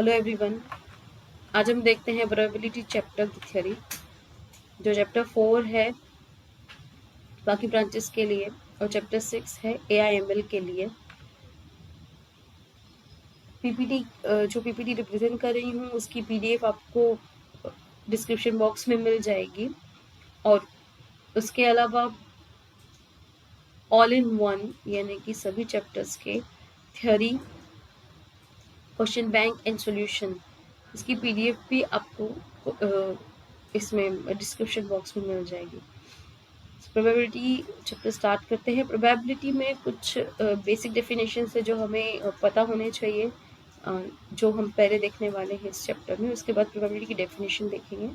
Hello everyone. आज हम देखते हैं प्रोबेबिलिटी चैप्टर की थ्योरी, जो चैप्टर 4 है बाकी ब्रांचेस के लिए और चैप्टर 6 है AIML के लिए। पीपीटी जो पीपीटी रिप्रेजेंट कर रही हूँ उसकी PDF आपको डिस्क्रिप्शन बॉक्स में मिल जाएगी, और उसके अलावा ऑल इन वन यानी कि सभी चैप्टर्स के theory, question bank and solution, इसकी PDF भी आपको इसमें डिस्क्रिप्शन बॉक्स में मिल जाएगी। प्रोबेबिलिटी चैप्टर स्टार्ट करते हैं। प्रोबेबिलिटी में कुछ बेसिक डेफिनेशन है जो हमें पता होने चाहिए, जो हम पहले देखने वाले हैं इस चैप्टर में। उसके बाद प्रोबेबिलिटी की डेफिनेशन देखेंगे।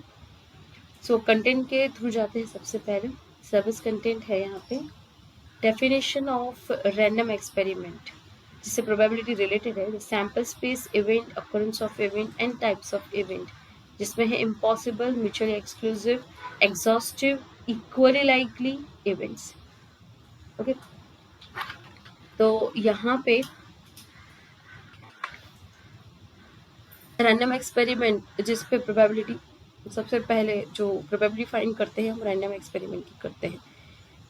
सो कंटेंट के थ्रू जाते हैं। सबसे पहले सर्विस कंटेंट है यहाँ पे। डेफिनेशन ऑफ रैंडम एक्सपेरिमेंट, जिससे प्रोबेबिलिटी रिलेटेड है। Sample space, event, occurrence of event and types of event, जिसमें है impossible, mutually exclusive, exhaustive, equally likely events. Okay, तो यहाँ पे रैंडम एक्सपेरिमेंट, जिस पे प्रोबेबिलिटी सबसे पहले जो प्रोबेबिलिटी फाइंड करते हैं हम रैंडम एक्सपेरिमेंट की करते हैं।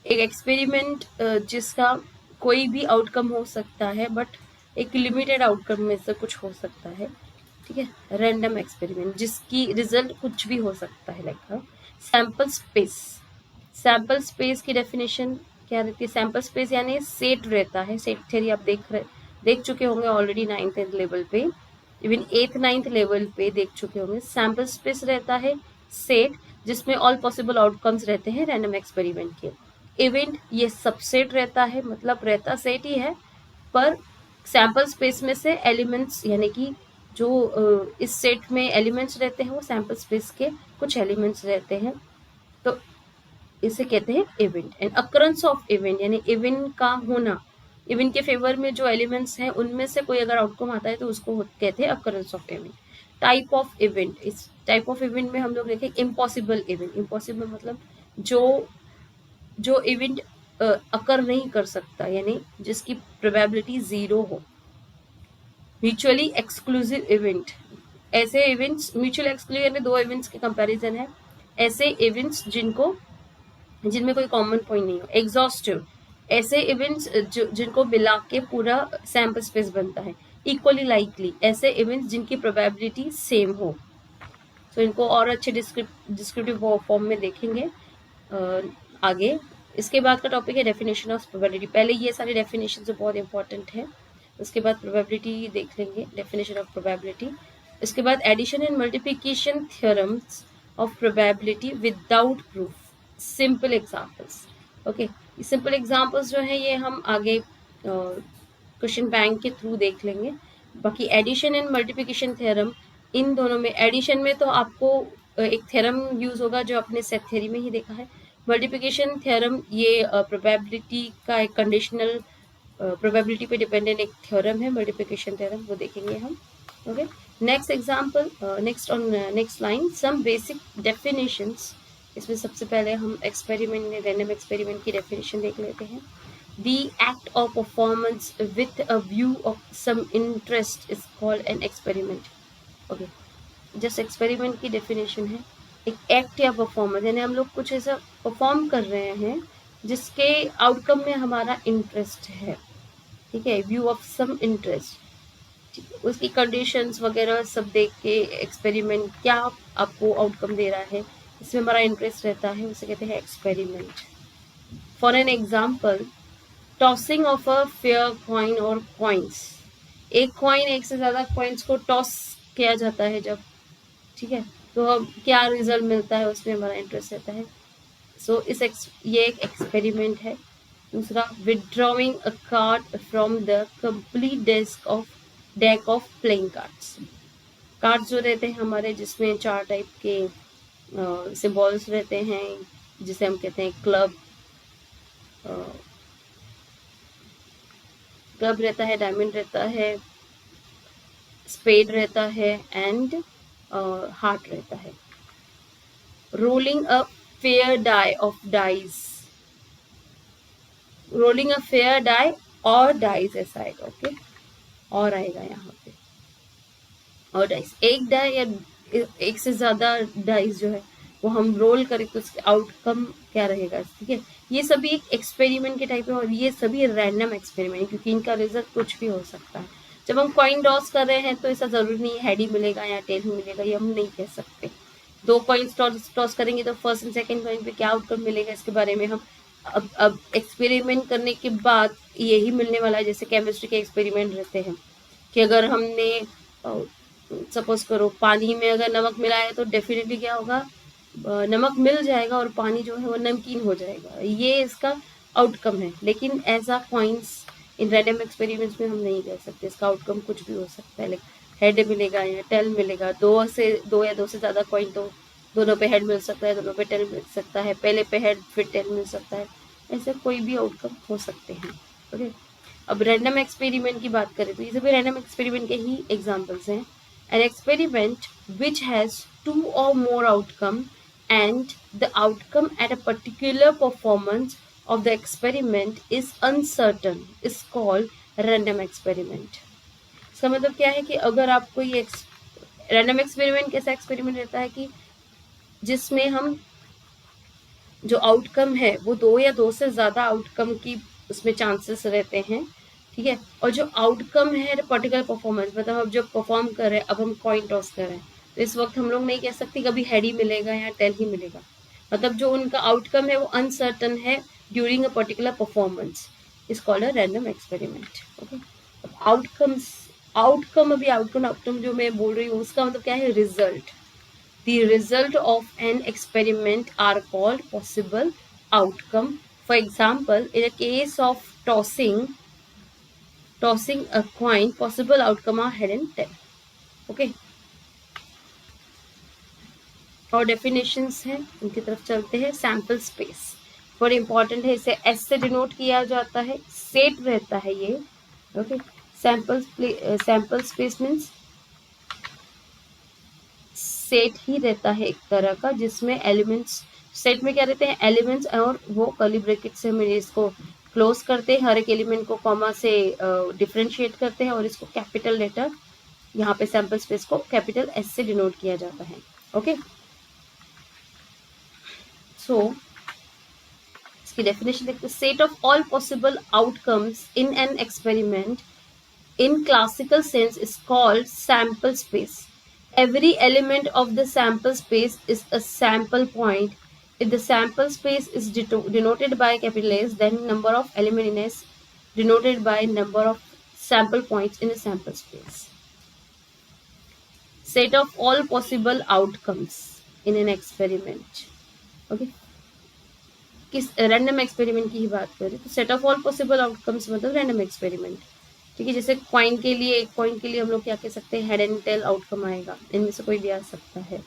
एक एक्सपेरिमेंट जिसका कोई भी आउटकम हो सकता है, बट एक लिमिटेड आउटकम में से कुछ हो सकता है। ठीक है, रैंडम एक्सपेरिमेंट जिसकी रिजल्ट कुछ भी हो सकता है। Like sample space. Sample space की डेफिनेशन क्या रहती है? सैम्पल स्पेस यानी सेट रहता है। सेट थ्योरी आप देख चुके होंगे ऑलरेडी 9th लेवल पे, इवन 8th 9th लेवल पे देख चुके होंगे। सैम्पल स्पेस रहता है सेट, जिसमें ऑल पॉसिबल आउटकम्स रहते हैं रैंडम एक्सपेरिमेंट के। इवेंट ये सबसेट रहता है, मतलब रहता सेट ही है, पर सैम्पल स्पेस में से एलिमेंट्स यानी कि जो इस सेट में एलिमेंट्स रहते हैं वो सैम्पल स्पेस के कुछ एलिमेंट्स रहते हैं, तो इसे कहते हैं event. And occurrence of event यानी इवेंट का होना, इवेंट के फेवर में जो एलिमेंट्स हैं उनमें से कोई अगर आउटकम आता है तो उसको कहते हैं occurrence of event. Type of event, इस टाइप ऑफ इवेंट में हम लोग देखें इम्पॉसिबल इवेंट। इम्पॉसिबल मतलब जो इवेंट अकर नहीं कर सकता, यानी जिसकी प्रोबेबिलिटी 0 हो। म्यूचुअली एक्सक्लूसिव इवेंट, ऐसे इवेंट्स, म्यूचुअल एक्सक्लूसिव यानी दो इवेंट्स के कंपैरिजन है। ऐसे इवेंट्स जिनमें कोई कॉमन पॉइंट नहीं हो। एग्जॉस्टिव, ऐसे इवेंट्स जिनको मिला के पूरा सैम्पल स्पेस बनता है। इक्वली लाइकली, ऐसे इवेंट्स जिनकी प्रोबेबिलिटी सेम हो। तो इनको और अच्छे डिस्क्रिप्टिव फॉर्म में देखेंगे आगे। इसके बाद का टॉपिक है डेफिनेशन ऑफ प्रोबेबिलिटी। पहले ये सारे डेफिनेशन जो बहुत इंपॉर्टेंट है, उसके बाद प्रोबेबिलिटी देख लेंगे, डेफिनेशन ऑफ प्रोबेबिलिटी। इसके बाद addition and multiplication theorems of probability without proof, simple examples. Okay, simple examples जो है ये हम आगे क्वेश्चन बैंक के थ्रू देख लेंगे। बाकी एडिशन एंड मल्टीप्लिकेशन थ्योरम, इन दोनों में एडिशन में तो आपको एक थ्योरम यूज होगा जो अपने सेट थ्योरी में ही देखा है। मल्टीप्लिकेशन थ्योरम ये प्रोबेबिलिटी का एक कंडीशनल प्रोबेबिलिटी पे डिपेंडेंट एक थ्योरम है मल्टीप्लिकेशन थ्योरम, वो देखेंगे हम। Okay, next example, next line, some basic definitions. इसमें सबसे पहले हम एक्सपेरिमेंट में रैंडम एक्सपेरिमेंट की डेफिनेशन देख लेते हैं। The act of performance with a view of some interest is called an experiment. Okay, just experiment की डेफिनेशन है एक एक्ट या परफॉर्मेंस, यानी हम लोग कुछ ऐसा परफॉर्म कर रहे हैं जिसके आउटकम में हमारा इंटरेस्ट है। ठीक है, व्यू ऑफ सम इंटरेस्ट, उसकी कंडीशंस वगैरह सब देख के एक्सपेरिमेंट क्या आपको आउटकम दे रहा है, इसमें हमारा इंटरेस्ट रहता है, उसे कहते हैं experiment. For an example, tossing of a fair coin और कॉइन्स। एक कॉइन, एक से ज्यादा कॉइन्स को टॉस किया जाता है जब, ठीक है, तो अब क्या रिजल्ट मिलता है उसमें हमारा इंटरेस्ट रहता है। सो ये एक एक्सपेरिमेंट है। दूसरा, withdrawing a card from the complete deck of playing cards. Cards जो रहते हैं हमारे, जिसमें 4 टाइप के सिंबल्स रहते हैं, जिसे हम कहते हैं क्लब रहता है, डायमंड रहता है, स्पेड रहता है एंड हार्ट रहता है। Rolling a fair die of dice, rolling a fair die और डाइज असाइड। ओके, और आएगा यहाँ पे, और डाइस, एक डाई या एक से ज्यादा डाइस जो है वो हम रोल करें तो उसके आउटकम क्या रहेगा, ठीक है। ये सभी एक एक्सपेरिमेंट के टाइप है और ये सभी रैंडम एक्सपेरिमेंट है क्योंकि इनका रिजल्ट कुछ भी हो सकता है। जब हम कॉइन टॉस कर रहे हैं तो ऐसा जरूरी नहीं है हेड ही मिलेगा या टेल ही मिलेगा, ये हम नहीं कह सकते। दो कॉइन्स टॉस करेंगे तो फर्स्ट एंड सेकंड कॉइन पे क्या आउटकम मिलेगा इसके बारे में हम अब एक्सपेरिमेंट करने के बाद यही मिलने वाला है। जैसे केमिस्ट्री के एक्सपेरिमेंट रहते हैं कि अगर हमने सपोज करो पानी में अगर नमक मिला है तो डेफिनेटली क्या होगा, नमक मिल जाएगा और पानी जो है वो नमकीन हो जाएगा, ये इसका आउटकम है। लेकिन ऐसा पॉइंट्स इन रैंडम एक्सपेरिमेंट्स में हम नहीं कह सकते, इसका आउटकम कुछ भी हो सकता है। लाइक हेड मिलेगा या टेल मिलेगा, दो या दो से ज़्यादा कॉइन तो दोनों पे हेड मिल सकता है, दोनों पे टेल मिल सकता है, पहले पे हेड फिर टेल मिल सकता है, ऐसे कोई भी आउटकम हो सकते हैं। ओके, अब रैंडम एक्सपेरिमेंट की बात करें तो ये सभी रैंडम एक्सपेरिमेंट के ही एग्जांपल्स हैं। An experiment which has 2 or more outcome and the outcome at a particular performance of the experiment is uncertain is called random experiment। इसका मतलब क्या है कि अगर आप कोई रैंडम एक्सपेरिमेंट कैसा एक्सपेरिमेंट रहता है कि जिसमें हम जो आउटकम है वो दो या दो से ज्यादा आउटकम की उसमें चांसेस रहते हैं, ठीक है। और जो आउटकम है पर्टिकुलर परफॉर्मेंस, मतलब अब जब परफॉर्म कर रहे हैं, अब हम कॉइन टॉस कर रहे हैं तो इस वक्त हम लोग नहीं कह सकते कभी हेड ही मिलेगा या टेल ही मिलेगा, मतलब जो उनका आउटकम है वो अनसर्टन है during a particular performance is called a random experiment. Okay, outcomes, outcome अभी आउटकम जो मैं बोल रही हूँ उसका मतलब क्या है, result. The result of an experiment are called possible outcome. For example, in a case of tossing a coin, possible outcome are head and tail. Okay. और डेफिनेशंस हैं उनकी तरफ चलते हैं। सैम्पल स्पेस बड़ी इंपॉर्टेंट है, इसे एस से डिनोट किया जाता है, सेट रहता है ये। Okay, sample space means set ही रहता है एक तरह का जिसमें एलिमेंट्स, सेट में क्या रहते हैं, एलिमेंट्स, और वो कर्ली ब्रैकेट से हम इसको क्लोज करते हैं, हर एक एलिमेंट को कॉमा से डिफरेंशिएट करते हैं और इसको कैपिटल लेटर, यहाँ पे सैम्पल स्पेस को कैपिटल एस से डिनोट किया जाता है। ओके, सो इसकी डेफिनेशन देखते हैं। Set of all possible outcomes in an experiment in classical sense is called sample space. Every element of the sample space is a sample point. If the sample space is denoted by capital S, then number of element in S denoted by number of sample points in a sample space. Set of all possible outcomes in an experiment. Okay. किस random experiment की ही बात करें तो set of all possible outcomes मतलब random experiment, ठीक है। जैसे coin के लिए, एक कॉइन के लिए हम लोग क्या कह सकते हैं, हेड एंड टेल आउटकम आएगा, इनमें से कोई भी आ सकता है,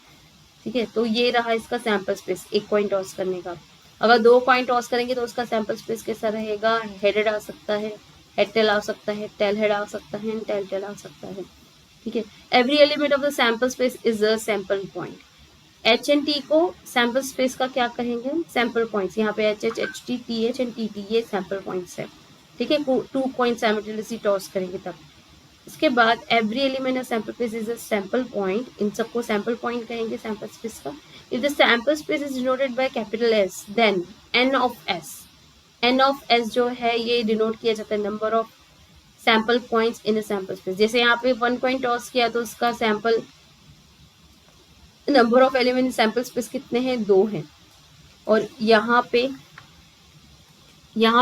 ठीक है। तो ये रहा इसका सैम्पल स्पेस एक कॉइन टॉस करने का। अगर दो कॉइन टॉस करेंगे तो उसका सैम्पल स्पेस कैसा रहेगा, हेडेड आ सकता है, हेड टेल आ सकता है, टेल हेड आ सकता है, टेल टेल आ सकता है, ठीक है। Every element of the sample space is a sample point. H and T को सैम्पल स्पेस का क्या कहेंगे, सैम्पल पॉइंट्स। यहाँ पे H H H T T H and T T ये सैम्पल पॉइंट्स है, ठीक है। 2 कॉइन साइमल्टेनियसली टॉस करेंगे तब। इसके बाद every element of sample space is a sample point, इन सबको सैम्पल पॉइंट कहेंगे सैम्पल स्पेस का। If the sample space is denoted by capital S then n of S, n of S जो है ये डिनोट किया जाता है number of sample points in a sample space. जैसे यहाँ पे 1 कॉइन टॉस किया तो उसका sample number of element sample space कितने हैं, 2 हैं। और यहाँ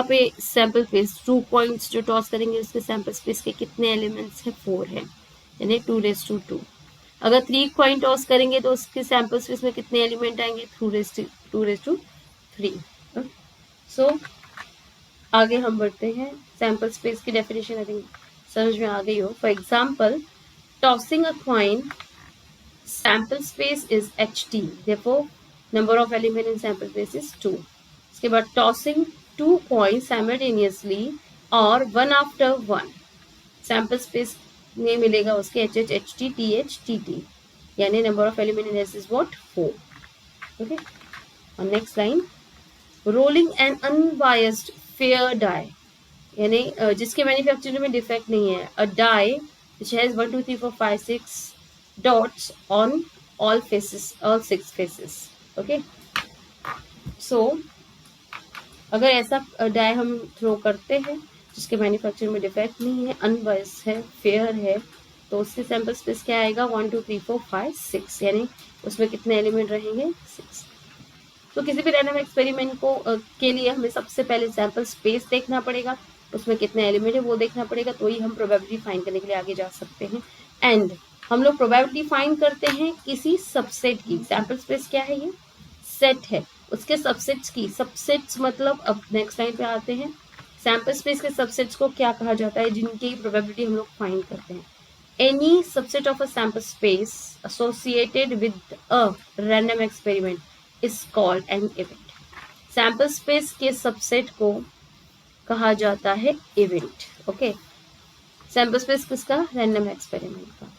पे सैम्पल स्पेस 2 पॉइंट्स जो टॉस करेंगे उसके सैम्पल स्पेस के कितने एलिमेंट्स हैं, 4 हैं, यानी 2^2। अगर 3 कॉइन टॉस करेंगे तो उसके सैम्पल स्पेस में कितने एलिमेंट आएंगे, 2^3। सो आगे हम बढ़ते हैं। सैम्पल स्पेस की डेफिनेशन आई थिंक समझ में आ गई हो। For example, tossing a coin sample space is ht, therefore number of element in sample space is 2। इसके बाद tossing 2 coins simultaneously or one after one, sample space में मिलेगा उसके hh ht th tt, यानी number of element in S is what, 4। okay, और next line, rolling an unbiased fair die, यानी जिसके manufacturing में डिफेक्ट नहीं है, a die which has 1 2 3 4 5 6 dots on all faces, all 6 faces. Okay, so अगर ऐसा die हम थ्रो करते हैं जिसके मैन्युफैक्चर में डिफेक्ट नहीं है, अनबायस्ड है, फेयर है, तो उसके सैंपल स्पेस क्या आएगा 1 2 3 4 5 6, यानी उसमें कितने एलिमेंट रहेंगे 6। तो किसी भी रैंडम एक्सपेरिमेंट को के लिए हमें सबसे पहले सैंपल स्पेस देखना पड़ेगा, उसमें कितने एलिमेंट है वो देखना पड़ेगा, तो ही हम प्रोबेबिलिटी फाइंड करने के लिए आगे जा सकते हैं। एंड हम लोग प्रोबेबिलिटी फाइंड करते हैं किसी सबसेट की। सैंपल स्पेस क्या है, ये सेट है, उसके सबसेट्स की। सबसेट्स मतलब, अब नेक्स्ट लाइन पे आते हैं, सैंपल स्पेस के सबसेट्स को क्या कहा जाता है, जिनकी प्रोबेबिलिटी हम लोग फाइंड करते हैं। Any subset of a sample space associated with a random experiment is called an event. Sample space के सबसेट को कहा जाता है इवेंट। ओके, सैंपल स्पेस किसका, रैंडम एक्सपेरिमेंट का।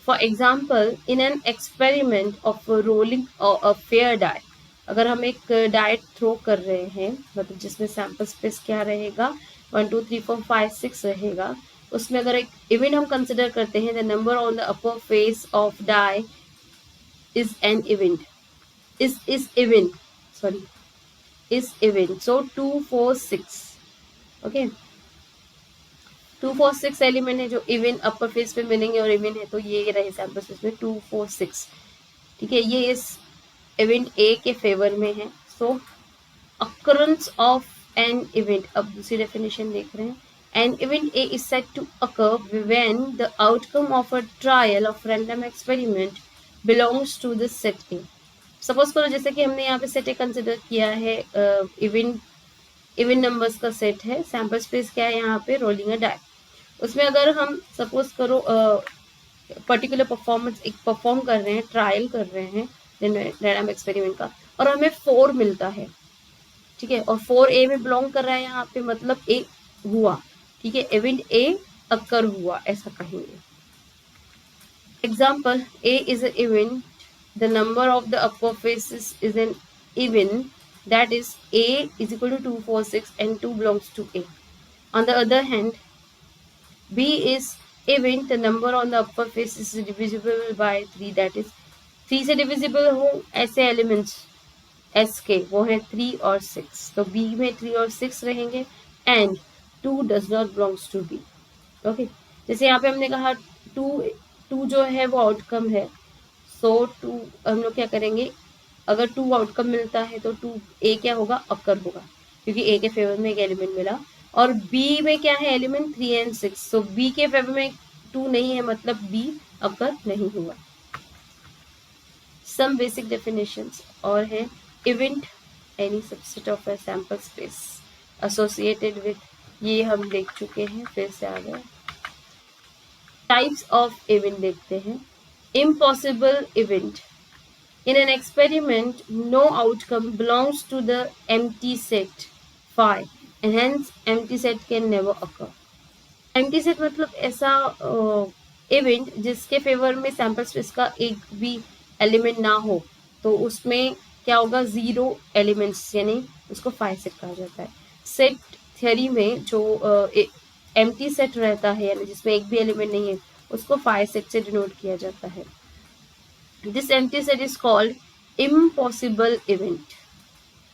For example, in an experiment of rolling a fair die, अगर हम एक डाई थ्रो कर रहे हैं, मतलब जिसमें सैंपल स्पेस क्या रहेगा 1 2 3 4 5 6 रहेगा, उसमें अगर एक इवेंट हम कंसिडर करते हैं, the number on the upper face of die is an event, is event, sorry, is event. So 2 4 6, okay, 2 4 6 element है जो इवन अपर फेस पे मिलेंगे और इवन है, तो ये रहे सैंपल स्पेस में 2 4 6। ठीक है, ये इस इवेंट ए के फेवर में है। So occurrence of an event, अब दूसरी डेफिनेशन देख रहे हैं, an event A is said to occur when the outcome of a trial of random experiment belongs to the set A. Suppose करो जैसे कि हमने यहाँ पे सेट ए कंसिडर किया है, इवेंट इवन नंबर्स का सेट है, सैंपल स्पेस क्या है यहाँ पे, रोलिंग अ डाई। उसमें अगर हम सपोज करो पर्टिकुलर परफॉर्मेंस एक परफॉर्म कर रहे हैं, ट्रायल कर रहे हैं रैंडम एक्सपेरिमेंट का, और हमें 4 मिलता है, ठीक है, और 4 ए में बिलोंग कर रहा है यहाँ पे, मतलब ए हुआ, ठीक है, इवेंट ए अकर हुआ, ऐसा कहेंगे। Example, A is a event, the number of the upper faces is an event, that is a is equal to 2 4 6 and 2 belongs to a. On the other hand, b is even, the number on the upper face is divisible by 3, that is 3 से divisible हो ऐसे elements s के, वो है 3 और 6, तो b में 3 और 6 रहेंगे, and 2 does not belongs to b। Okay, जैसे यहाँ पे हमने कहा 2 जो है वो आउटकम है, सो 2 हम लोग क्या करेंगे, अगर 2 आउटकम मिलता है तो 2 ए क्या होगा, अकर होगा, क्योंकि ए के फेवर में एक एलिमेंट मिला, और बी में क्या है एलिमेंट 3 एंड 6, सो बी के फेवर में 2 नहीं है, मतलब बी अकर नहीं हुआ। सम बेसिक डेफिनेशंस और है, event any subset of a sample space associated with, ये हम देख चुके हैं, फिर से आ गए। टाइप्स ऑफ इवेंट देखते हैं। Impossible event, in an experiment no outcome belongs to the empty set phi and hence empty set can never occur। empty set मतलब ऐसा इवेंट जिसके फेवर में सैंपल स्पेस का एक भी एलिमेंट ना हो, तो उसमें क्या होगा, 0 एलिमेंट्स, यानी उसको फाई सेट कहा जाता है। सेट थ्योरी में जो एम्प्टी सेट रहता है, यानी जिसमें एक भी एलिमेंट नहीं है, उसको फाई सेट से डिनोट किया जाता है। This empty set is called impossible event.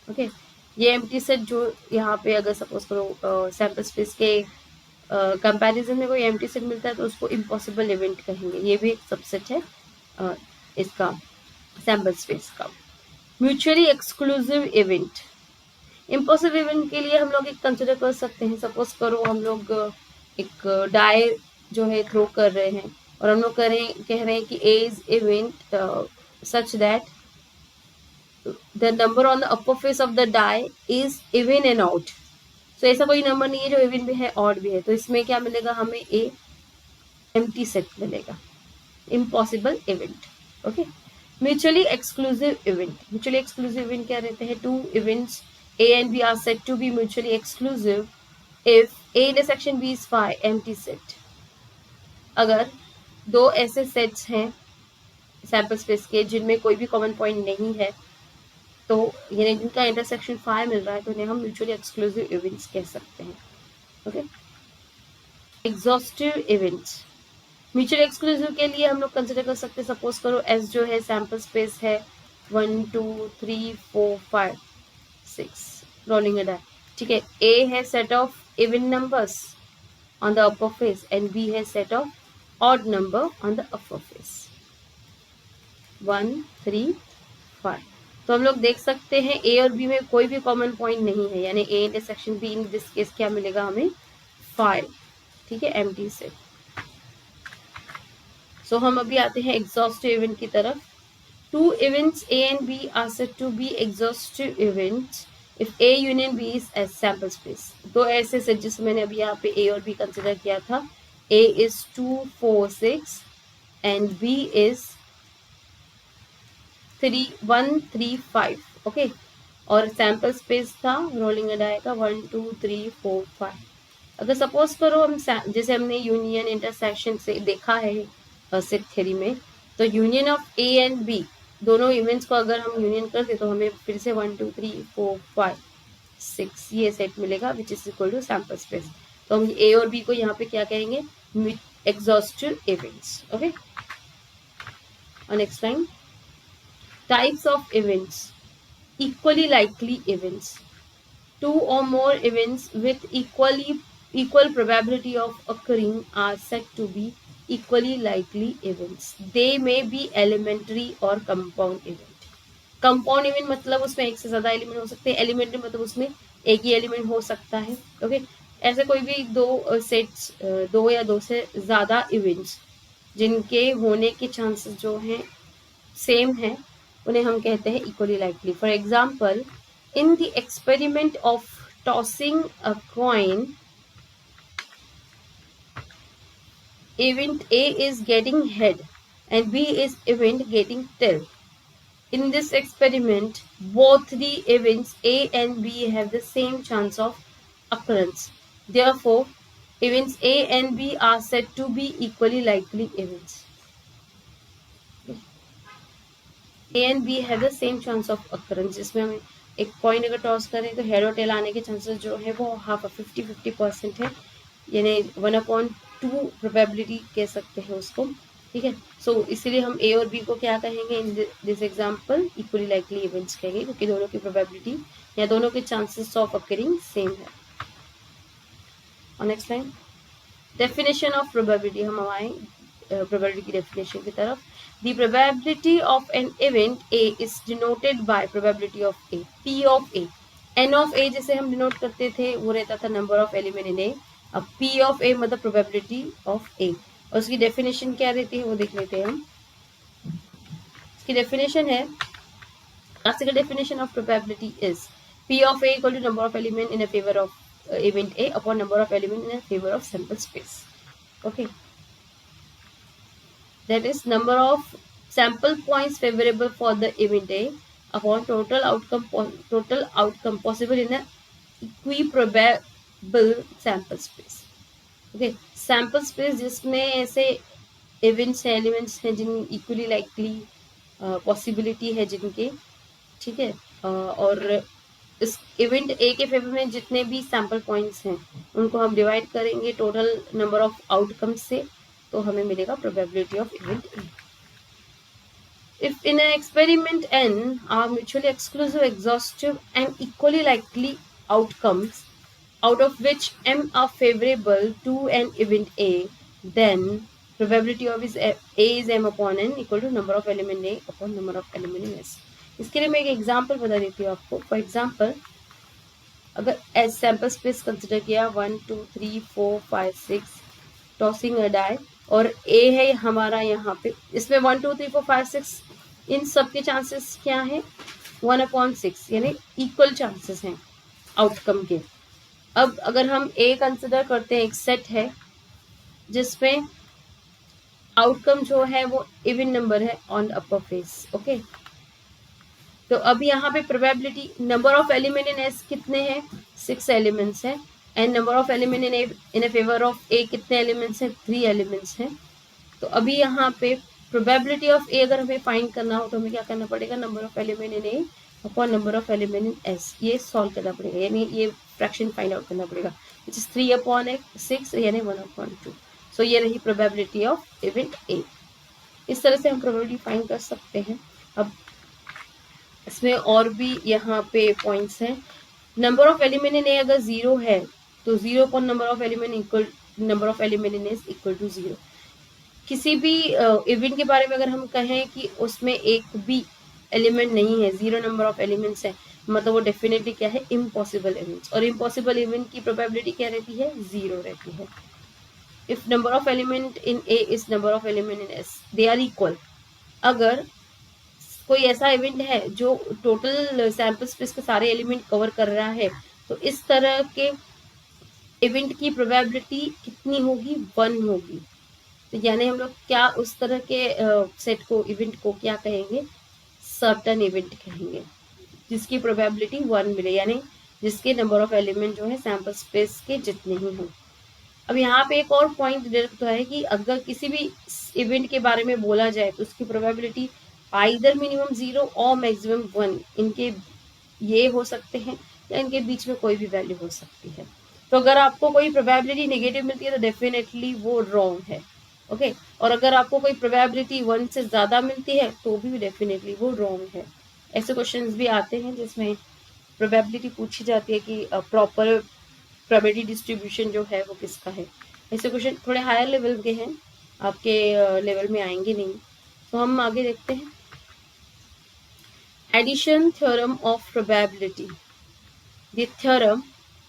Okay, ये एम्प्टी सेट जो यहाँ पे अगर सपोज करो सैंपल स्पेस के कंपैरिजन में कोई एम्प्टी सेट मिलता है तो उसको इम्पॉसिबल इवेंट कहेंगे। ये भी एक सबसेट है इसका सैंपल स्पेस का। Mutually exclusive event, impossible event के लिए हम लोग एक कंसिडर कर सकते हैं, सपोज करो हम लोग एक डाई जो है थ्रो कर रहे हैं, और हम लोग कह रहे हैं कि A is event such that the number on the upper face of the die is even and odd। so ऐसा कोई नंबर नहीं है जो इवन भी है ऑड भी है, तो इसमें क्या मिलेगा हमें, ए एम्प्टी सेट मिलेगा, impossible event. Okay, mutually exclusive event, mutually exclusive event क्या रहते हैं, 2 events A and B are set to be mutually exclusive if A intersection B is phi empty set. अगर 2 ऐसे सेट्स हैं sample space के जिनमें कोई भी कॉमन पॉइंट नहीं है, तो यानी जिनका इंटरसेक्शन फाई मिल रहा है, तो इन्हें हम म्यूचुअली एक्सक्लूसिव इवेंट्स कह सकते हैं। Okay, exhaustive events, mutual exclusive के लिए हम लोग कंसिडर कर सकते हैं, सपोज करो एस जो है सैम्पल स्पेस है 1 2 3 4 5 6 रोलिंग अ डाई, ठीक है। ए है set of even numbers on the upper face and B है set of odd number on the upper face 1 3 5। तो हम लोग देख सकते हैं ए और बी में कोई भी कॉमन पॉइंट नहीं है, यानी ए intersection be in this case क्या मिलेगा हमें 5, ठीक है, एम्प्टी सेट। सो हम अभी आते हैं एग्जॉस्टिव इवेंट की तरफ। Two events A and B are said to be exhaustive events if A union B is as sample space। दो ऐसे सेट जिसमें मैंने अभी यहाँ पे A और B कंसिडर किया था, A is 2 4 6 and B is 3 1 3 5, okay. और सैम्पल स्पेस था रोलिंग डाई का 1 2 3 4 5। अगर सपोज करो हम जैसे हमने यूनियन इंटरसेक्शन से देखा है सेट थ्योरी में, तो union of A and B दोनों इवेंट्स को अगर हम यूनियन कर दे तो हमें फिर से 1 2 3 4 5 6 ये सेट मिलेगा which is equal to sample space. तो हम ए और बी को यहाँ पे क्या कहेंगे, एग्जॉस्टिव इवेंट्स, ओके। और next line, types of events, equally likely events, two or more events with equal probability of occurring are said to be equally likely events. They may be elementary or compound event. Compound event मतलब उसमें एक से ज्यादा element हो सकते हैं, elementary मतलब उसमें एक ही एलिमेंट हो सकता है, ओके। ऐसे कोई भी दो सेट्स, दो या दो से ज्यादा इवेंट्स जिनके होने के चांसेस जो हैं सेम है, उन्हें हम कहते हैं equally likely. For example, in the experiment of tossing a coin, event A is getting head and B is event getting tail. In this experiment, both the events A and B have the same chance of occurrence. Therefore, events A and B are said to be equally likely events. A and B have the same chance of occurrence, जिसमें हम एक coin अगर toss करें तो head और tell आने के chances जो है वो हाफ 50-50% है, यानी 1/2 प्रोबेबिलिटी कह सकते हैं उसको, ठीक है। सो इसीलिए हम ए और बी को क्या कहेंगे in this example, equally likely events कहेंगे, क्योंकि दोनों की प्रोबेबिलिटी या दोनों के चांसेस ऑफ अकरिंग सेम है। और next line, definition of probability, हम आए प्रोबेबिलिटी की डेफिनेशन की तरफ। The probability of an event A is denoted by probability of A, P of A। N of A जैसे हम डिनोट करते थे वो रहता था number of element in A, अब P of A मतलब प्रोबेबिलिटी ऑफ A। और उसकी डेफिनेशन क्या रहती है वो देख लेते हैं हम। इसकी डेफिनेशन है, classical definition of probability is P of A equal to number of element in a favor of event A upon number of element in a favor of sample space, okay। That is number of sample points favorable for the event A upon total outcome possible in a equiprobable sample space, okay। sample space जिसमें ऐसे events हैं, elements हैं जिन equally likely possibility है जिनके, ठीक है। और इस इवेंट ए के फेवर में जितने भी सैम्पल पॉइंट्स हैं उनको हम डिवाइड करेंगे टोटल नंबर ऑफ आउटकम्स से, तो हमें मिलेगा probability of event A. If in an experiment N are mutually exclusive, exhaustive and equally likely outcomes, out of which M are favorable to an event A, then probability of A is M upon N equal to number of element A upon number of element in S। इसके लिए मैं एक example बता देती हूँ आपको। For example, अगर as sample space consider किया 1 2 3 4 5 6 टॉसिंग अ डाई, और ए है हमारा यहाँ पे, इसमें 1 2 3 4 5 6 इन सब के चांसेस क्या है 1/6, यानी इक्वल चांसेस हैं आउटकम के। अब अगर हम ए कंसिडर करते हैं, एक सेट है जिसमें आउटकम जो है वो इवन नंबर है ऑन अपर फेस, ओके। तो अब यहाँ पे probability number of element in S कितने हैं, 6 एलिमेंट्स हैं, and number of element in A favour of A कितने एलिमेंट्स हैं, 3 एलिमेंट्स हैं। तो अभी यहाँ पे प्रोबेबिलिटी ऑफ ए अगर हमें फाइंड करना हो तो हमें क्या करना पड़ेगा, number of element in A upon number of element in S, ये सॉल्व करना पड़ेगा, यानी ये फ्रैक्शन फाइंड आउट करना पड़ेगा, विच इज 3/6 यानी 1/2। सो ये रही प्रोबेबिलिटी ऑफ इवेंट ए। इस तरह से हम प्रोबेबिलिटी फाइंड कर सकते हैं। अब इसमें और भी यहाँ पे पॉइंट्स हैं। Number of element in A अगर 0 है तो 0 upon number of element equal number of element in is equal to 0। किसी भी इवेंट के बारे में अगर हम कहें कि उसमें एक भी एलिमेंट नहीं है, 0 नंबर ऑफ एलिमेंट्स है, मतलब वो डेफिनेटली क्या है, इम्पॉसिबल इवेंट्स। और इम्पॉसिबल इवेंट की प्रोबेबिलिटी क्या रहती है, 0 रहती है। If number of element in A is number of element in S, they are equal. अगर कोई ऐसा इवेंट है जो टोटल सैंपल स्पेस के सारे एलिमेंट कवर कर रहा है, तो इस तरह के इवेंट की प्रोबेबिलिटी कितनी होगी, 1 होगी। तो यानी हम लोग क्या उस तरह के सेट को, इवेंट को क्या कहेंगे, सर्टन इवेंट कहेंगे, जिसकी प्रोबेबिलिटी 1 मिले, यानी जिसके नंबर ऑफ एलिमेंट जो है सैंपल स्पेस के जितने ही हों। अब यहाँ पे एक और पॉइंट डिडक्ट है कि अगर किसी भी इवेंट के बारे में बोला जाए तो उसकी प्रोबेबिलिटी आइदर मिनिमम 0 और मैक्सिमम 1, इनके ये हो सकते हैं या इनके बीच में कोई भी वैल्यू हो सकती है। तो अगर आपको कोई प्रोबेबिलिटी नेगेटिव मिलती है तो डेफिनेटली वो रॉन्ग है, ओके। और अगर आपको कोई प्रोबेबिलिटी 1 से ज्यादा मिलती है तो भी डेफिनेटली वो रॉन्ग है। ऐसे क्वेश्चंस भी आते हैं जिसमें प्रोबेबिलिटी पूछी जाती है कि प्रॉपर प्रोबेबिलिटी डिस्ट्रीब्यूशन जो है वो किसका है। ऐसे क्वेश्चन थोड़े हायर लेवल के हैं, आपके लेवल में आएंगे नहीं। तो हम आगे देखते हैं। Addition theorem of probability. The theorem,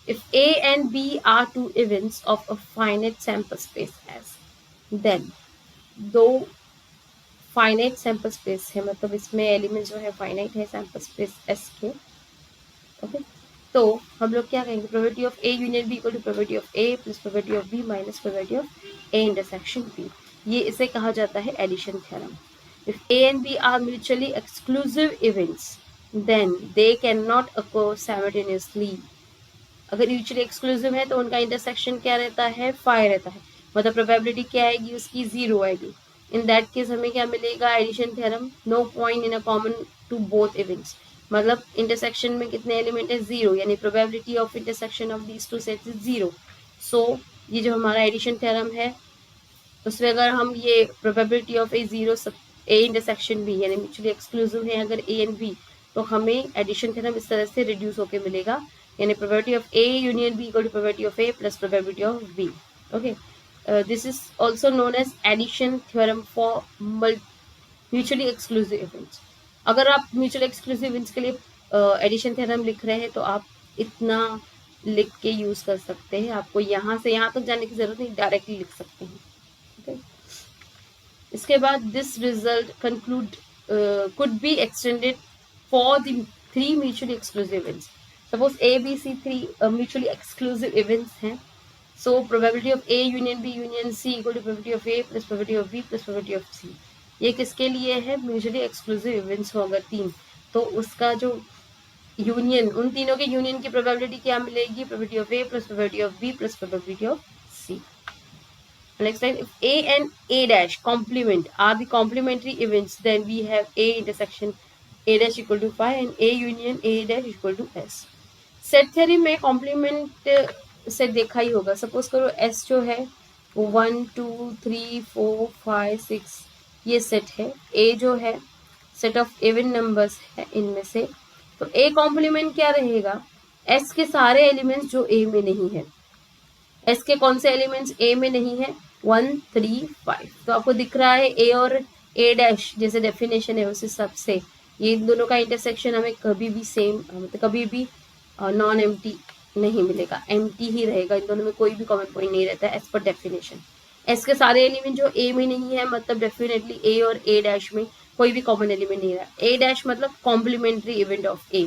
if A and B are two events of a finite sample space S, then दो फाइनाइट सैंपल स्पेस है, मतलब इसमें एलिमेंट जो है फाइनाइट है सैंपल स्पेस S के, ओके। तो हम लोग क्या कहेंगे, probability of A union B equal to probability of A plus probability of B minus probability of A intersection B। ये इसे कहा जाता है addition theorem. If A and B are mutually exclusive events, then they cannot occur simultaneously। अगर mutually exclusive है तो उनका intersection क्या रहता है, 5 रहता है, मतलब प्रोबेबिलिटी क्या आएगी उसकी, 0 आएगी। इन दैट केस हमें क्या मिलेगा, addition theorem, no point in a common to both events, मतलब इंटरसेक्शन में कितने एलिमेंट है, 0, यानी probability of intersection of these two sets is 0। So ये जो हमारा एडिशन थ्योरम है उसमें अगर हम ये probability of A 0 A intersection B, यानी म्यूचुअली एक्सक्लूसिव है अगर ए एंड बी, तो हमें एडिशन थ्योरम इस तरह से रिड्यूस होकर मिलेगा, यानी probability of A union B equal to probability of A plus probability of B, okay. This is also known as addition theorem for mutually exclusive events. अगर आप म्यूचुअली एक्सक्लूसिव इवेंट्स के लिए एडिशन थ्योरम लिख रहे हैं तो आप इतना लिख के यूज कर सकते हैं, आपको यहाँ से यहाँ तक जाने की जरूरत नहीं, डायरेक्टली लिख सकते हैं, ओके। इसके बाद this result conclude could be extended for the 3 mutually exclusive events. Suppose A B C 3 mutually exclusive events हैं, so probability of A union B union C equal to probability of A plus probability of B plus probability of C. ये किसके लिए है, mutually exclusive events हो अगर 3, तो उसका जो यूनियन, उन तीनों के यूनियन की प्रोबेबिलिटी क्या मिलेगी, probability of A plus probability of B plus probability of C. Next time, if A and A dash complement are the complementary events, then we have A intersection A dash equal to 5 and A union A dash equal to S। Set theory में complement set देखा ही होगा। Suppose करो S जो है वो 1 2 3 4 5 6 ये set है, A जो है सेट ऑफ इवन नंबर्स है इनमें से, तो A कॉम्प्लीमेंट क्या रहेगा, S के सारे एलिमेंट्स जो A में नहीं है। S के कौन से एलिमेंट्स A में नहीं है, 1 3 5। तो आपको दिख रहा है A और A डैश जैसे डेफिनेशन है उस हिसाब से ये इन दोनों का इंटरसेक्शन हमें कभी भी सेम, मतलब कभी भी नॉन एम्प्टी नहीं मिलेगा, एम्प्टी ही रहेगा, इन दोनों में कोई भी कॉमन पॉइंट नहीं रहता है एज पर डेफिनेशन। एस के सारे एलिमेंट जो A में नहीं है, मतलब डेफिनेटली A और A डैश में कोई भी कॉमन एलिमेंट नहीं रहा। A डैश मतलब कॉम्प्लीमेंट्री इवेंट ऑफ A,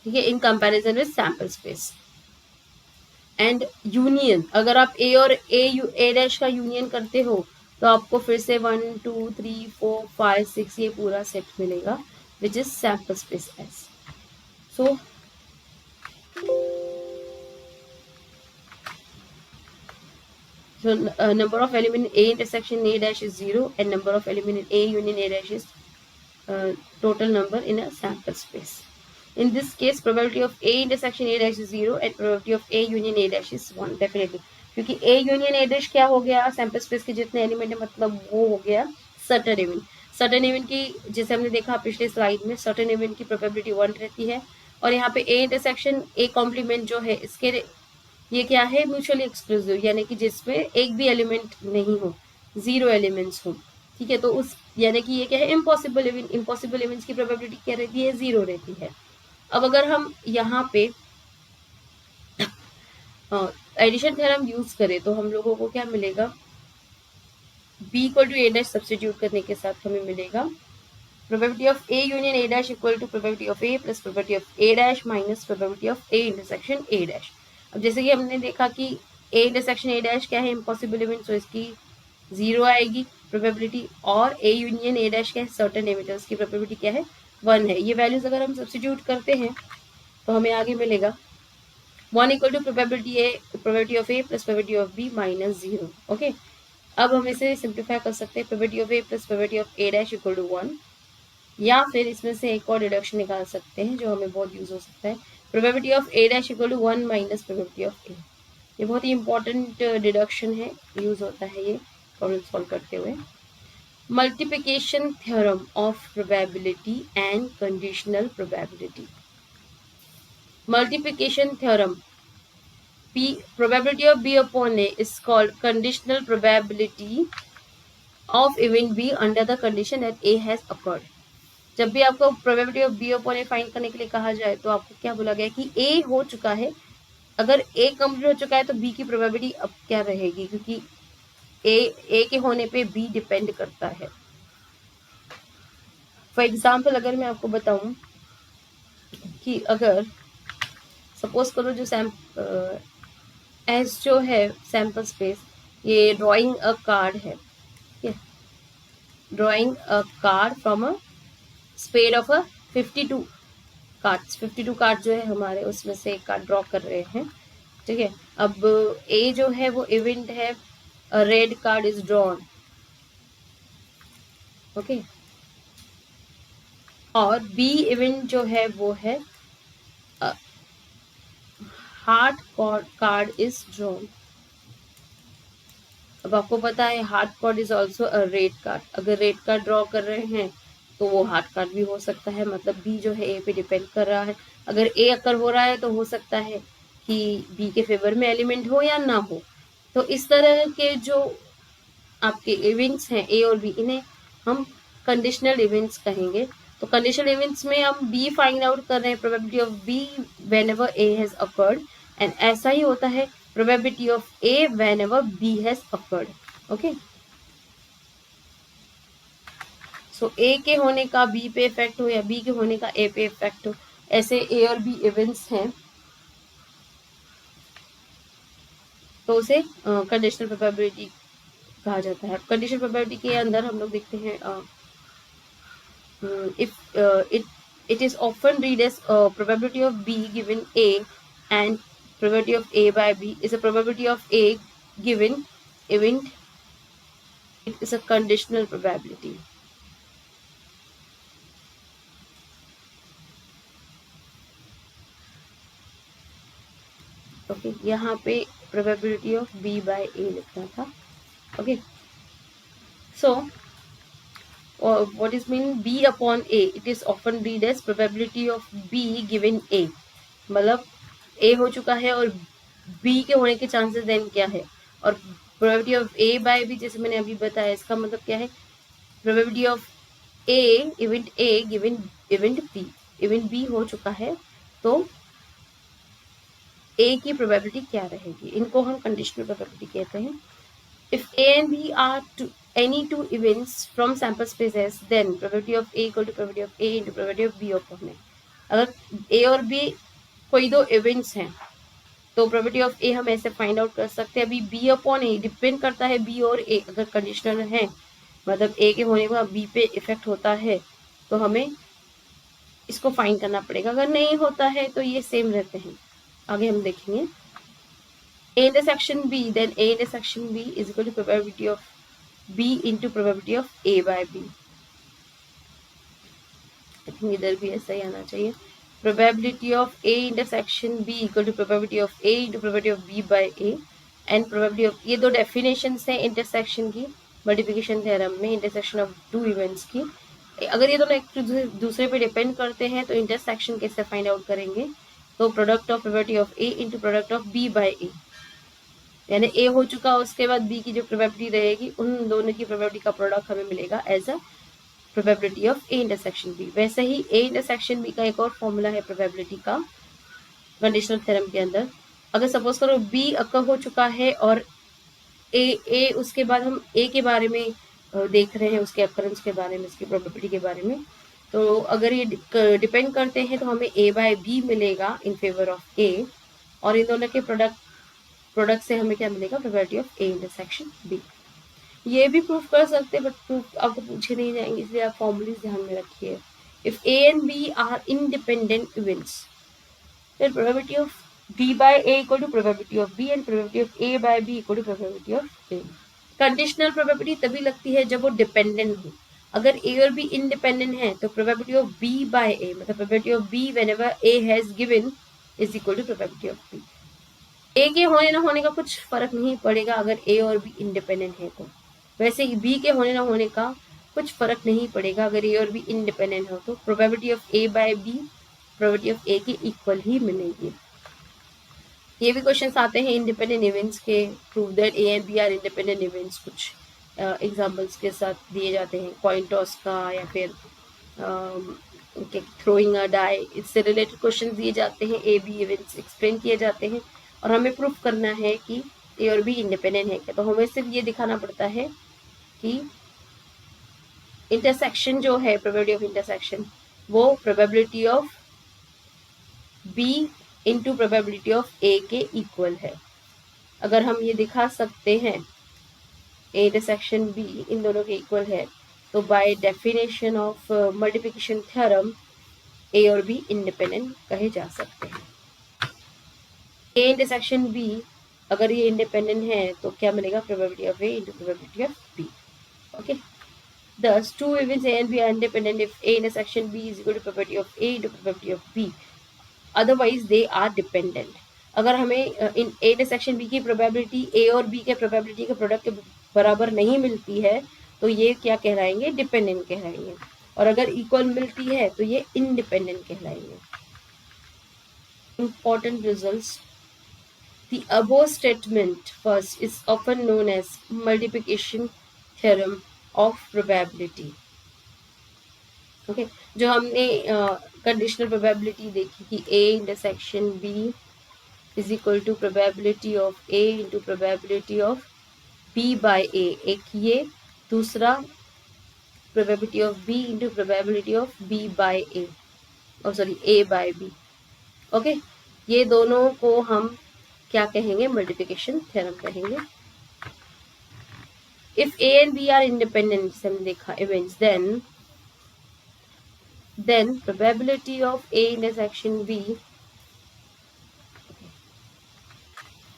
ठीक है, in comparison with sample space. And union, अगर आप ए और ए डैश का यूनियन करते हो तो आपको फिर से 1 2 3 4 5 6 ये पूरा सेट मिलेगा which is sample space S. So number of element in A intersection A dash is 0 and number of element in A union A dash is total number in a sample space. In this case, probability of A intersection A dash is 0 and probability of A union A dash is 1, definitely. क्योंकि ए union A dash क्या हो गया, sample space के जितने element है मतलब वो हो गया सर्टेन इवेंट। सर्टेन इवेंट की जैसे हमने देखा पिछले स्लाइड में, सर्टेन इवेंट की प्रोबेबिलिटी 1 रहती है। और यहाँ पे ए इंटरसेक्शन ए कॉम्प्लीमेंट जो है इसके ये क्या है, म्यूचुअली एक्सक्लूसिव, यानी कि जिसमें एक भी एलिमेंट नहीं हो, 0 एलिमेंट्स हो। ठीक है, तो उस यानी कि ये क्या है, इम्पॉसिबल इवेंट। इम्पॉसिबल इवेंट्स की प्रोबेबिलिटी क्या रहती है, 0 रहती है। अब अगर हम यहाँ पे एडिशन थ्योरम यूज करें तो हम लोगों को क्या मिलेगा, b equal to A dash substitute करने के साथ हमें मिलेगा probability of A union A dash equal to probability of A plus probability of A dash minus probability of A intersection A dash. अब जैसे कि हमने देखा कि ए इंटरसेक्शन ए डैश क्या है, इम्पॉसिबल इवेंट, तो इसकी 0 आएगी प्रोबेबिलिटी। और ए यूनियन ए डैश क्या है, सर्टेन इवेंट, उसकी प्रोबेबिलिटी क्या है, 1 है। ये वैल्यूज अगर हम सब्सटीट्यूट करते हैं तो हमें आगे मिलेगा 1 equal to probability of A plus probability of B minus 0। Okay, अब हम इसे सिंप्लीफाई कर सकते हैं, probability of A plus probability of A dash equal to 1। या फिर इसमें से एक और डिडक्शन निकाल सकते हैं जो हमें बहुत यूज हो सकता है, probability of A dash equal to 1 minus probability of A. ये बहुत ही इंपॉर्टेंट डिडक्शन है, यूज होता है ये प्रॉब्लम सॉल्व करते हुए। Multiplication theorem of probability and conditional probability. Multiplication theorem, P probability of B upon A is called conditional probability of event B under the condition that A has occurred। जब भी आपको probability of B upon A find करने के लिए कहा जाए तो आपको क्या बोला गया कि A हो चुका है, अगर A कंप्लीट हो चुका है तो B की प्रोबेबिलिटी अब क्या रहेगी, क्योंकि A के होने पे B डिपेंड करता है। फॉर एग्जाम्पल अगर मैं आपको बताऊं कि अगर सपोज करो जो एस जो है सैम्पल स्पेस, ये ड्राइंग अ कार्ड है, drawing a card from a spade of a 52 cards. 52 card जो है हमारे, उसमें से एक कार्ड ड्रॉ कर रहे हैं। ठीक है, अब ए जो है वो इवेंट है, red card is drawn. Okay, और बी इवेंट जो है वो है हार्ट कार्ड इज ड्रॉन। अब आपको पता है heart card is also a red card. अगर रेड कार्ड ड्रॉ कर रहे हैं तो वो हार्ट कार्ड भी हो सकता है, मतलब बी जो है ए पे डिपेंड कर रहा है। अगर ए अकर हो रहा है तो हो सकता है कि बी के फेवर में एलिमेंट हो या ना हो। तो इस तरह के जो आपके इवेंट्स हैं ए और बी, इन्हें हम कंडीशनल इवेंट्स कहेंगे। तो कंडीशनल इवेंट्स में हम बी फाइंड आउट कर रहे हैं, probability of B whenever A has occurred, and ऐसा ही होता है probability of A whenever B has occurred। okay, so A के होने का B पे इफेक्ट हो या B के होने का A पे इफेक्ट हो, ऐसे A और B इवेंट्स हैं, तो उसे कंडीशनल प्रोबेबिलिटी कहा जाता है। कंडीशनल प्रोबेबिलिटी के अंदर हम लोग देखते हैं if it is often read as probability of B given A and probability of A by B is a probability of A given event, it is a conditional probability। Okay, यहाँ पे probability of B by A लिखना था। Okay, so what is mean B upon A, it is often read as probability of B given A। मतलब A हो चुका है और B के होने के चांसेस देन क्या है, और probability of A by B जैसे मैंने अभी बताया, इसका मतलब क्या है, probability of A event A given event B। event B हो चुका है तो A की प्रोबेबिलिटी क्या रहेगी, इनको हम कंडीशनल प्रोबेबिलिटी कहते हैं। If A and B are any two events from sample space S, then probability of A equal to probability of A into probability of B upon A। अगर A और B कोई दो events हैं तो probability of A हम ऐसे find out कर सकते हैं। अभी B अपॉन A डिपेंड करता है B और A, अगर कंडीशनल है मतलब A के होने पर B पे इफेक्ट होता है तो हमें इसको फाइंड करना पड़ेगा, अगर नहीं होता है तो ये सेम रहते हैं। आगे हम देखेंगे A intersection B, then A intersection B is equal to probability of B into probability of A by B। I think इधर भी ऐसा ही आना चाहिए, probability of A intersection B equal to probability of A into probability of B by A, and probability of, ये दो definitions हैं intersection की multiplication theorem में, इंटरसेक्शन ऑफ टू इवेंट्स की। अगर ये दोनों एक दूसरे पे डिपेंड करते हैं तो इंटरसेक्शन कैसे फाइंड आउट करेंगे, तो product of probability of A into product of B by A, यानी ए हो चुका उसके बाद बी की जो प्रोबेबिलिटी रहेगी उन दोनों की प्रोबेबिलिटी का प्रोडक्ट हमें मिलेगा as a probability of A intersection B. वैसे ही ए इंटरसेक्शन बी का एक और फॉर्मूला है प्रोबेबिलिटी का कंडीशनल थ्योरम के अंदर। अगर सपोज करो बी अकर हो चुका है और ए उसके बाद हम ए के बारे में देख रहे हैं, उसके अकरेंस के बारे में, उसकी प्रोबेबिलिटी के बारे में, तो अगर ये डिपेंड करते हैं तो हमें ए बाय बी मिलेगा इन फेवर ऑफ ए, और इन दोनों के प्रोडक्ट से हमें क्या मिलेगा, probability of A intersection B. ये भी प्रूफ कर सकते हैं बट प्रूफ आपको पूछे नहीं जाएंगे, इसलिए आप फॉर्मूलीज ध्यान में रखिए। If A and B are independent events, then probability of b by a equal to probability of b and probability of a by b equal to probability of a। Conditional probability तभी लगती है जब वो dependent हो। अगर a और b independent है तो probability of b by a, मतलब probability of b whenever a has given is equal to probability of b। a के होने ना होने का कुछ फर्क नहीं पड़ेगा अगर a और b इंडिपेंडेंट है तो, वैसे ही b के होने ना होने का कुछ फर्क नहीं पड़ेगा अगर a और b इंडिपेंडेंट हो तो probability of a by b probability of A के इक्वल ही मिलेगी। ये भी क्वेश्चंस आते हैं इंडिपेंडेंट इवेंट्स के, prove that A and B are independent events, कुछ एग्जांपल्स के साथ दिए जाते हैं, कॉइन टॉस का या फिर थ्रोइंग अ डाई, इससे रिलेटेड क्वेश्चन दिए जाते हैं, ए बी इवेंट्स एक्सप्लेन किए जाते हैं और हमें प्रूफ करना है कि ए और बी इंडिपेंडेंट है क्या। तो हमें सिर्फ ये दिखाना पड़ता है कि इंटरसेक्शन जो है, प्रोबेबिलिटी ऑफ इंटरसेक्शन, वो probability of b into probability of a के इक्वल है। अगर हम ये दिखा सकते हैं a इंटरसेक्शन b इन दोनों के इक्वल है तो by definition of multiplication theorem a और b इंडिपेंडेंट कहे जा सकते हैं। a इंटरसेक्शन b अगर ये इंडिपेंडेंट है तो क्या मिलेगा, probability of a into probability of b। Okay, thus two events a and b are independent if a intersection b is equal to probability of a into probability of b, otherwise they are dependent. अगर हमें इन A intersection B की probability A और B के probability के product के बराबर नहीं मिलती है तो ये क्या कहलाएंगे, डिपेंडेंट कहलाएंगे, और अगर इक्वल मिलती है तो ये इंडिपेंडेंट कहलाएंगे। Important results, the above statement first is often known as multiplication theorem of probability. Okay, जो हमने कंडीशनल प्रोबेबिलिटी देखी कि a intersection b is equal to probability of a into probability of b by a, एक ये, दूसरा probability of b into probability of b by a, और sorry a by b। Okay, ये दोनों को हम क्या कहेंगे, मल्टीप्लिकेशन थ्योरम कहेंगे। If a and b are independent, हमने देखा events, then probability of a intersection b,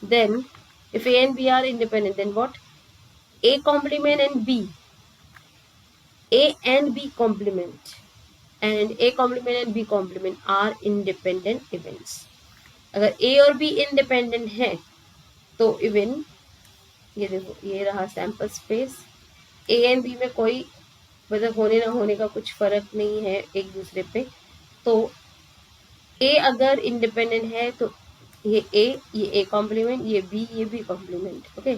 then if a and b are independent, then what, a complement and b, a and b complement and a complement and b complement are independent events। अगर a और b independent है तो even ये देखो, ये रहा sample space, a and b में कोई मतलब होने ना होने का कुछ फर्क नहीं है एक दूसरे पे, तो a अगर इंडिपेंडेंट है तो ये a कॉम्प्लीमेंट, ये b complement. Okay,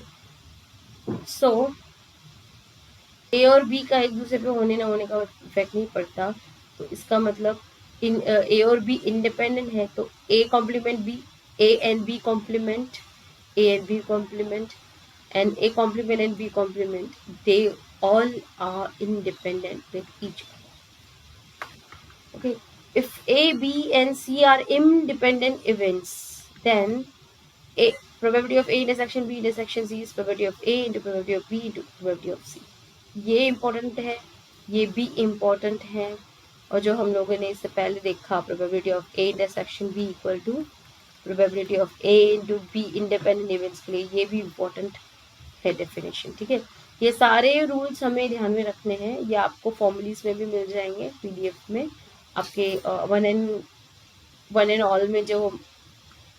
so a और b का एक दूसरे पे होने ना होने का इफेक्ट नहीं पड़ता, तो इसका मतलब a और b इंडिपेंडेंट है तो a complement b, a and b complement, a and b complement and a complement and b complement, they all are independent with each other। Okay, if a, b and c are independent events, then a probability of a intersection b intersection c is probability of a into probability of b into probability of c। ये important है, ये भी important है, और जो हम लोगों ने इससे पहले देखा probability of a intersection b equal to probability of a into b independent events के लिए, ये भी important है डेफिनेशन। ठीक है, ये सारे रूल्स हमें ध्यान में रखने हैं, ये आपको फॉर्मूलीज में भी मिल जाएंगे पीडीएफ में, आपके वन एंड ऑल में जो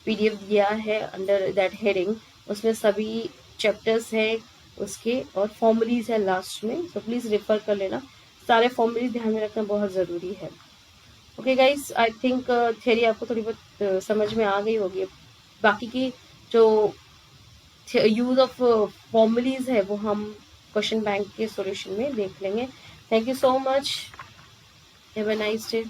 पीडीएफ दिया है अंडर दैट हेडिंग, उसमें सभी चैप्टर्स हैं उसके, और फॉर्मूलीज है लास्ट में, सो प्लीज़ रेफर कर लेना। सारे फॉर्मूलीज ध्यान में रखना बहुत ज़रूरी है। Okay guys, I think theory आपको थोड़ी बहुत समझ में आ गई होगी। बाकी की जो यूज ऑफ फॉर्मूलीज है वो हम क्वेश्चन बैंक के सॉल्यूशन में देख लेंगे। Thank you so much, have a nice day.